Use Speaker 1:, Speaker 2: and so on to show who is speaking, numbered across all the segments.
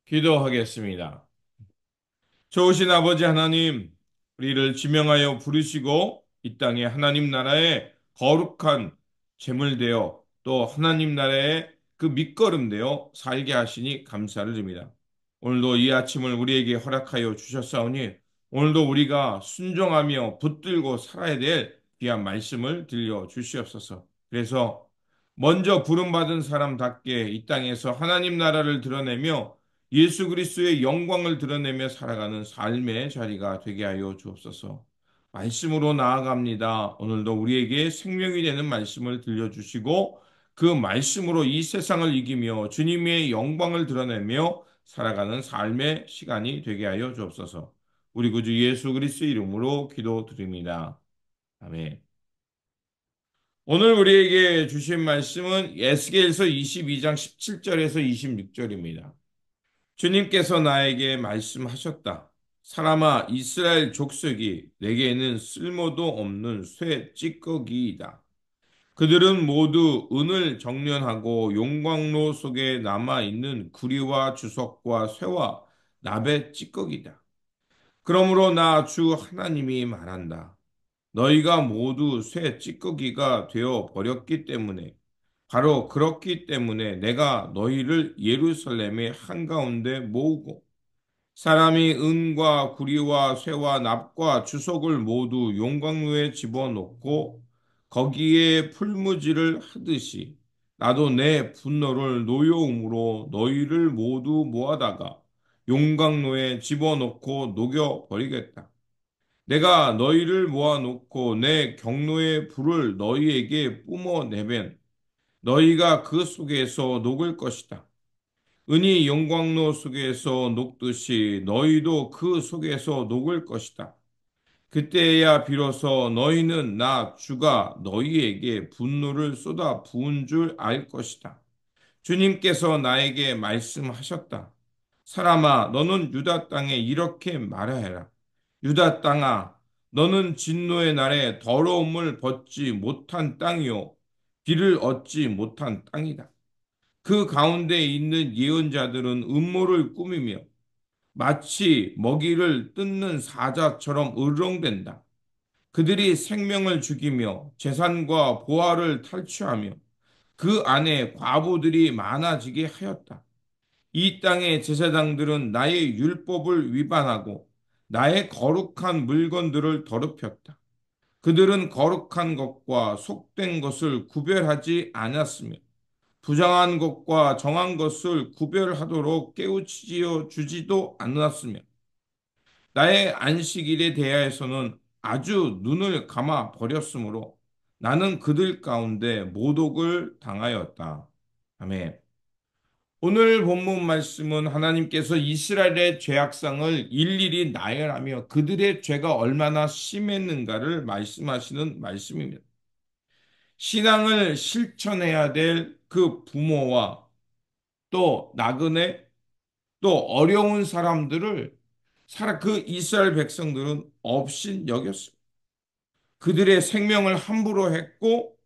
Speaker 1: 기도하겠습니다. 좋으신 아버지 하나님, 우리를 지명하여 부르시고 이 땅에 하나님 나라의 거룩한 제물 되어 또 하나님 나라의 그 밑거름 되어 살게 하시니 감사를 드립니다. 오늘도 이 아침을 우리에게 허락하여 주셨사오니 오늘도 우리가 순종하며 붙들고 살아야 될 귀한 말씀을 들려 주시옵소서. 그래서 먼저 부름받은 사람답게 이 땅에서 하나님 나라를 드러내며 예수 그리스도의 영광을 드러내며 살아가는 삶의 자리가 되게 하여 주옵소서. 말씀으로 나아갑니다. 오늘도 우리에게 생명이 되는 말씀을 들려주시고 그 말씀으로 이 세상을 이기며 주님의 영광을 드러내며 살아가는 삶의 시간이 되게 하여 주옵소서. 우리 구주 예수 그리스도 이름으로 기도드립니다. 아멘. 오늘 우리에게 주신 말씀은 에스겔서 22장 17절에서 26절입니다. 주님께서 나에게 말씀하셨다. 사람아, 이스라엘 족속이 내게는 쓸모도 없는 쇠 찌꺼기이다. 그들은 모두 은을 정련하고 용광로 속에 남아있는 구리와 주석과 쇠와 납의 찌꺼기다. 그러므로 나 주 하나님이 말한다. 너희가 모두 쇠 찌꺼기가 되어 버렸기 때문에 바로 그렇기 때문에 내가 너희를 예루살렘의 한가운데 모으고 사람이 은과 구리와 쇠와 납과 주석을 모두 용광로에 집어넣고 거기에 풀무지를 하듯이 나도 내 분노를 노여움으로 너희를 모두 모아다가 용광로에 집어넣고 녹여버리겠다. 내가 너희를 모아놓고 내 경로의 불을 너희에게 뿜어내면 너희가 그 속에서 녹을 것이다. 은이 영광로 속에서 녹듯이 너희도 그 속에서 녹을 것이다. 그때야 비로소 너희는 나 주가 너희에게 분노를 쏟아 부은 줄 알 것이다. 주님께서 나에게 말씀하셨다. 사람아, 너는 유다 땅에 이렇게 말하여라. 유다 땅아, 너는 진노의 날에 더러움을 벗지 못한 땅이요. 비를 얻지 못한 땅이다. 그 가운데 있는 예언자들은 음모를 꾸미며 마치 먹이를 뜯는 사자처럼 으르렁댄다. 그들이 생명을 죽이며 재산과 보화를 탈취하며 그 안에 과부들이 많아지게 하였다. 이 땅의 제사장들은 나의 율법을 위반하고 나의 거룩한 물건들을 더럽혔다. 그들은 거룩한 것과 속된 것을 구별하지 않았으며 부정한 것과 정한 것을 구별하도록 깨우치어 주지도 않았으며 나의 안식일에 대하여서는 아주 눈을 감아 버렸으므로 나는 그들 가운데 모독을 당하였다. 아멘. 오늘 본문 말씀은 하나님께서 이스라엘의 죄악상을 일일이 나열하며 그들의 죄가 얼마나 심했는가를 말씀하시는 말씀입니다. 신앙을 실천해야 될 그 부모와 또 나그네 또 어려운 사람들을 그 이스라엘 백성들은 없인 여겼습니다. 그들의 생명을 함부로 했고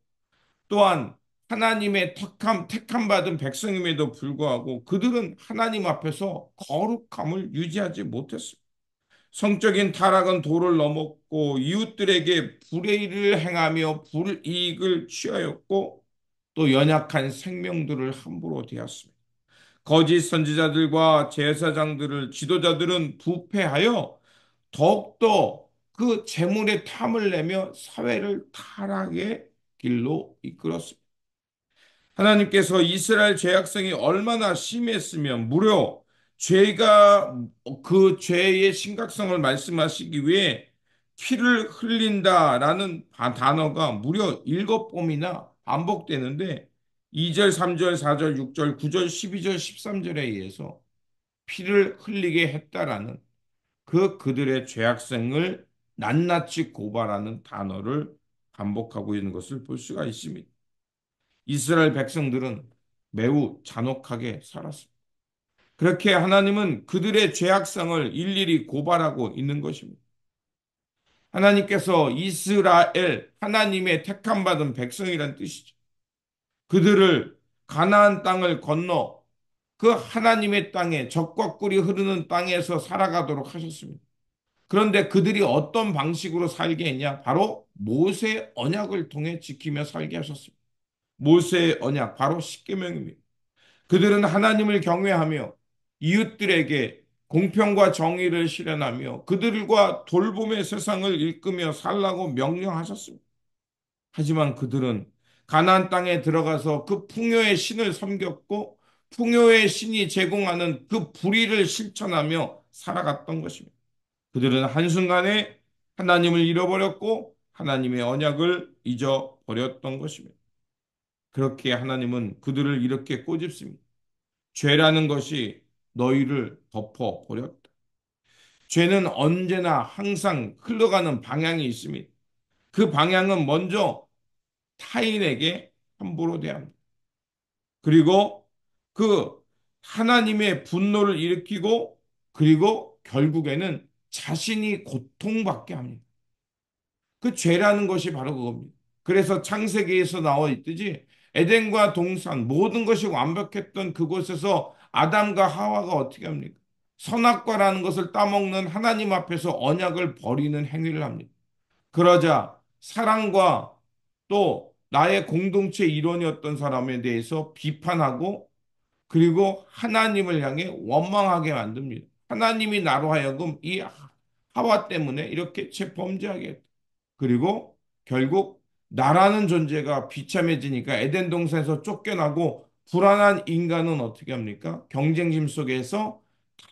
Speaker 1: 또한 하나님의 택함 받은 백성임에도 불구하고 그들은 하나님 앞에서 거룩함을 유지하지 못했습니다. 성적인 타락은 도를 넘었고 이웃들에게 불의를 행하며 불이익을 취하였고 또 연약한 생명들을 함부로 대했습니다. 거짓 선지자들과 제사장들을 지도자들은 부패하여 더욱더 그 재물의 탐을 내며 사회를 타락의 길로 이끌었습니다. 하나님께서 이스라엘 죄악성이 얼마나 심했으면 무려 죄가 그 죄의 심각성을 말씀하시기 위해 피를 흘린다라는 단어가 무려 7번이나 반복되는데 2절, 3절, 4절, 6절, 9절, 12절, 13절에 의해서 피를 흘리게 했다라는 그들의 죄악성을 낱낱이 고발하는 단어를 반복하고 있는 것을 볼 수가 있습니다. 이스라엘 백성들은 매우 잔혹하게 살았습니다. 그렇게 하나님은 그들의 죄악성을 일일이 고발하고 있는 것입니다. 하나님께서 이스라엘, 하나님의 택함받은 백성이란 뜻이죠. 그들을 가나안 땅을 건너 그 하나님의 땅에 적과 꿀이 흐르는 땅에서 살아가도록 하셨습니다. 그런데 그들이 어떤 방식으로 살게 했냐? 바로 모세의 언약을 통해 지키며 살게 하셨습니다. 모세의 언약, 바로 십계명입니다. 그들은 하나님을 경외하며 이웃들에게 공평과 정의를 실현하며 그들과 돌봄의 세상을 일구며 살라고 명령하셨습니다. 하지만 그들은 가나안 땅에 들어가서 그 풍요의 신을 섬겼고 풍요의 신이 제공하는 그 불의를 실천하며 살아갔던 것입니다. 그들은 한순간에 하나님을 잃어버렸고 하나님의 언약을 잊어버렸던 것입니다. 그렇게 하나님은 그들을 이렇게 꼬집습니다. 죄라는 것이 너희를 덮어버렸다. 죄는 언제나 항상 흘러가는 방향이 있습니다. 그 방향은 먼저 타인에게 함부로 대합니다. 그리고 그 하나님의 분노를 일으키고 그리고 결국에는 자신이 고통받게 합니다. 그 죄라는 것이 바로 그겁니다. 그래서 창세기에서 나와 있듯이 에덴과 동산 모든 것이 완벽했던 그곳에서 아담과 하와가 어떻게 합니까? 선악과라는 것을 따먹는 하나님 앞에서 언약을 버리는 행위를 합니다. 그러자 사랑과 또 나의 공동체 일원이었던 사람에 대해서 비판하고 그리고 하나님을 향해 원망하게 만듭니다. 하나님이 나로 하여금 이 하와 때문에 이렇게 범죄하게 했다. 그리고 결국 나라는 존재가 비참해지니까 에덴 동산에서 쫓겨나고 불안한 인간은 어떻게 합니까? 경쟁심 속에서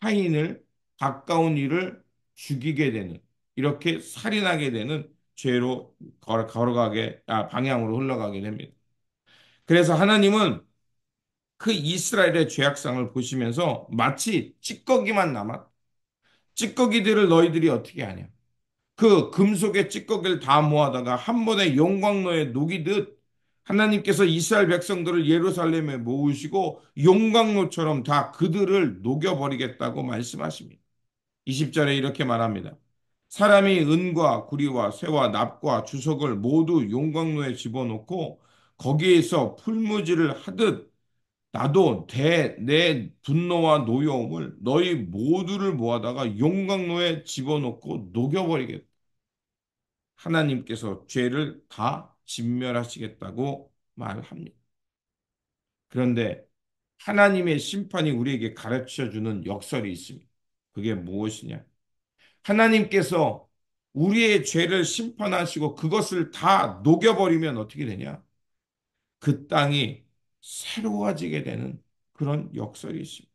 Speaker 1: 타인을 가까운 이를 죽이게 되는 이렇게 살인하게 되는 죄로 걸어가게 방향으로 흘러가게 됩니다. 그래서 하나님은 그 이스라엘의 죄악상을 보시면서 마치 찌꺼기만 남았 찌꺼기들을 너희들이 어떻게 하냐? 그 금속의 찌꺼기를 다 모아다가 한 번에 용광로에 녹이듯 하나님께서 이스라엘 백성들을 예루살렘에 모으시고 용광로처럼 다 그들을 녹여버리겠다고 말씀하십니다. 20절에 이렇게 말합니다. 사람이 은과 구리와 쇠와 납과 주석을 모두 용광로에 집어넣고 거기에서 풀무질을 하듯 나도 내 분노와 노여움을 너희 모두를 모아다가 용광로에 집어넣고 녹여버리겠다. 하나님께서 죄를 다 진멸하시겠다고 말합니다. 그런데 하나님의 심판이 우리에게 가르쳐 주는 역설이 있습니다. 그게 무엇이냐? 하나님께서 우리의 죄를 심판하시고 그것을 다 녹여버리면 어떻게 되냐? 그 땅이 새로워지게 되는 그런 역설이 있습니다.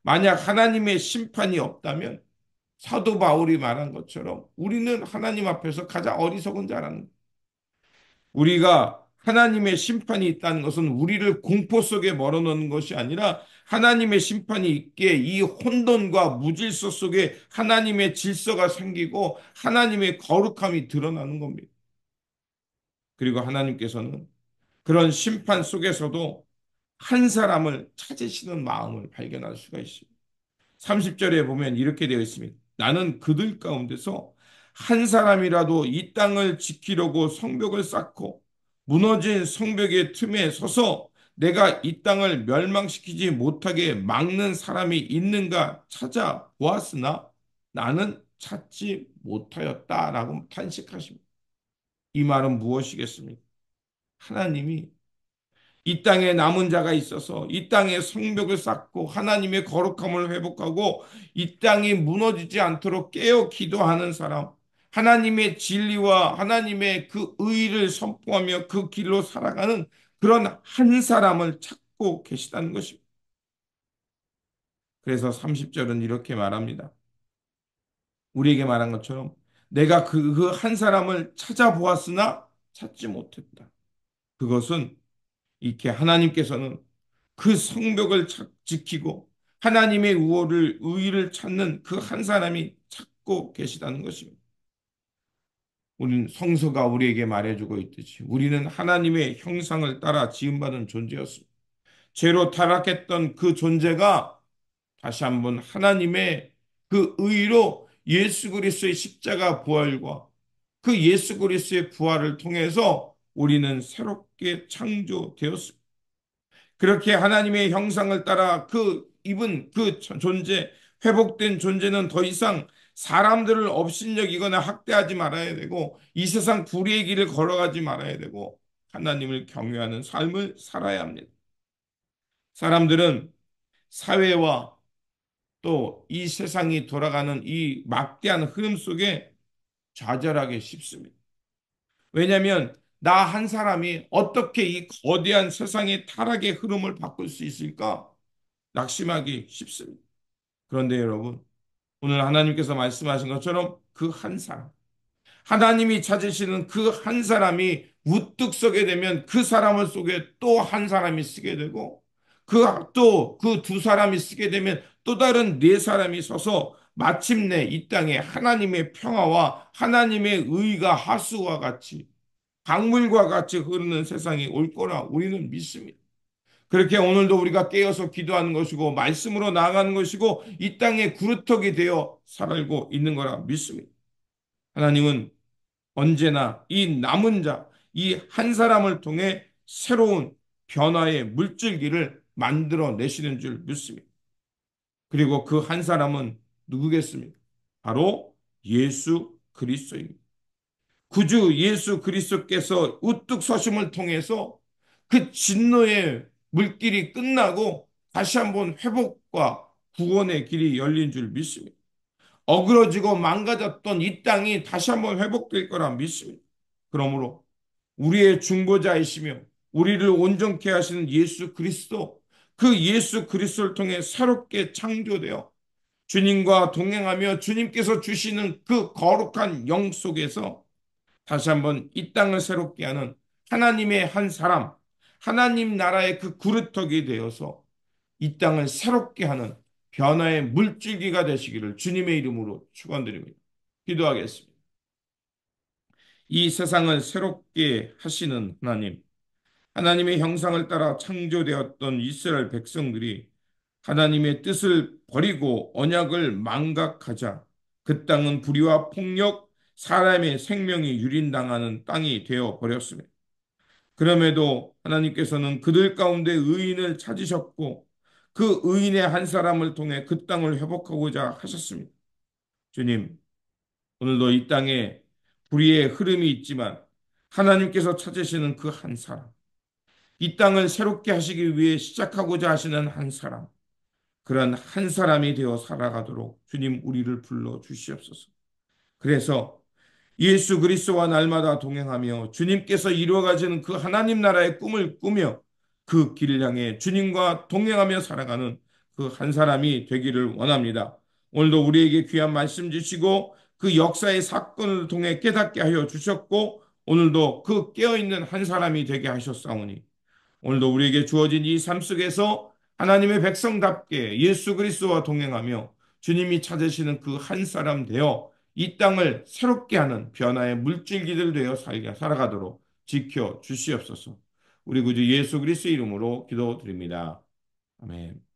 Speaker 1: 만약 하나님의 심판이 없다면 사도 바울이 말한 것처럼 우리는 하나님 앞에서 가장 어리석은 자라는 거예요. 우리가 하나님의 심판이 있다는 것은 우리를 공포 속에 몰아넣는 것이 아니라 하나님의 심판이 있기에 이 혼돈과 무질서 속에 하나님의 질서가 생기고 하나님의 거룩함이 드러나는 겁니다. 그리고 하나님께서는 그런 심판 속에서도 한 사람을 찾으시는 마음을 발견할 수가 있습니다. 30절에 보면 이렇게 되어 있습니다. 나는 그들 가운데서 한 사람이라도 이 땅을 지키려고 성벽을 쌓고 무너진 성벽의 틈에 서서 내가 이 땅을 멸망시키지 못하게 막는 사람이 있는가 찾아보았으나 나는 찾지 못하였다라고 탄식하십니다. 이 말은 무엇이겠습니까? 하나님이 이 땅에 남은 자가 있어서 이 땅에 성벽을 쌓고 하나님의 거룩함을 회복하고 이 땅이 무너지지 않도록 깨어 기도하는 사람, 하나님의 진리와 하나님의 그 의를 선포하며 그 길로 살아가는 그런 한 사람을 찾고 계시다는 것입니다. 그래서 30절은 이렇게 말합니다. 우리에게 말한 것처럼 내가 그 한 사람을 찾아보았으나 찾지 못했다. 그것은 이렇게 하나님께서는 그 성벽을 지키고 하나님의 의를 찾는 그 한 사람이 찾고 계시다는 것입니다. 우리는 성서가 우리에게 말해주고 있듯이 우리는 하나님의 형상을 따라 지음받은 존재였습니다. 죄로 타락했던 그 존재가 다시 한번 하나님의 그 의로 예수 그리스도의 십자가 부활과 그 예수 그리스도의 부활을 통해서 우리는 새롭게 창조되었습니다. 그렇게 하나님의 형상을 따라 그 입은 그 존재, 회복된 존재는 더 이상 사람들을 업신여기거나 학대하지 말아야 되고 이 세상 불의의 길을 걸어가지 말아야 되고 하나님을 경외하는 삶을 살아야 합니다. 사람들은 사회와 또 이 세상이 돌아가는 이 막대한 흐름 속에 좌절하기 쉽습니다. 왜냐하면 나 한 사람이 어떻게 이 거대한 세상의 타락의 흐름을 바꿀 수 있을까? 낙심하기 쉽습니다. 그런데 여러분, 오늘 하나님께서 말씀하신 것처럼 그 한 사람, 하나님이 찾으시는 그 한 사람이 우뚝 서게 되면 그 사람을 속에 또 한 사람이 쓰게 되고 또 그 두 사람이 쓰게 되면 또 다른 네 사람이 서서 마침내 이 땅에 하나님의 평화와 하나님의 의가 하수와 같이 강물과 같이 흐르는 세상이 올 거라 우리는 믿습니다. 그렇게 오늘도 우리가 깨어서 기도하는 것이고 말씀으로 나아가는 것이고 이 땅에 구루턱이 되어 살고 있는 거라 믿습니다. 하나님은 언제나 이 남은 자, 이 한 사람을 통해 새로운 변화의 물줄기를 만들어 내시는 줄 믿습니다. 그리고 그 한 사람은 누구겠습니까? 바로 예수 그리스도입니다. 구주 예수 그리스도께서 우뚝 서심을 통해서 그 진노의 물길이 끝나고 다시 한번 회복과 구원의 길이 열린 줄 믿습니다. 어그러지고 망가졌던 이 땅이 다시 한번 회복될 거라 믿습니다. 그러므로 우리의 중보자이시며 우리를 온전케 하시는 예수 그리스도, 그 예수 그리스도를 통해 새롭게 창조되어 주님과 동행하며 주님께서 주시는 그 거룩한 영 속에서 다시 한번 이 땅을 새롭게 하는 하나님의 한 사람, 하나님 나라의 그 구루턱이 되어서 이 땅을 새롭게 하는 변화의 물줄기가 되시기를 주님의 이름으로 축원드립니다. 기도하겠습니다. 이 세상을 새롭게 하시는 하나님, 하나님의 형상을 따라 창조되었던 이스라엘 백성들이 하나님의 뜻을 버리고 언약을 망각하자 그 땅은 불의와 폭력, 사람의 생명이 유린당하는 땅이 되어 버렸습니다. 그럼에도 하나님께서는 그들 가운데 의인을 찾으셨고 그 의인의 한 사람을 통해 그 땅을 회복하고자 하셨습니다. 주님, 오늘도 이 땅에 불의의 흐름이 있지만 하나님께서 찾으시는 그 한 사람, 이 땅을 새롭게 하시기 위해 시작하고자 하시는 한 사람, 그런 한 사람이 되어 살아가도록 주님 우리를 불러 주시옵소서. 그래서 예수 그리스도와 날마다 동행하며 주님께서 이루어 가시는 그 하나님 나라의 꿈을 꾸며 그 길을 향해 주님과 동행하며 살아가는 그 한 사람이 되기를 원합니다. 오늘도 우리에게 귀한 말씀 주시고 그 역사의 사건을 통해 깨닫게 하여 주셨고 오늘도 그 깨어있는 한 사람이 되게 하셨사오니 오늘도 우리에게 주어진 이 삶 속에서 하나님의 백성답게 예수 그리스도와 동행하며 주님이 찾으시는 그 한 사람 되어 이 땅을 새롭게 하는 변화의 물줄기들 되어 살아가도록 지켜 주시옵소서. 우리 구주 예수 그리스도 이름으로 기도드립니다. 아멘.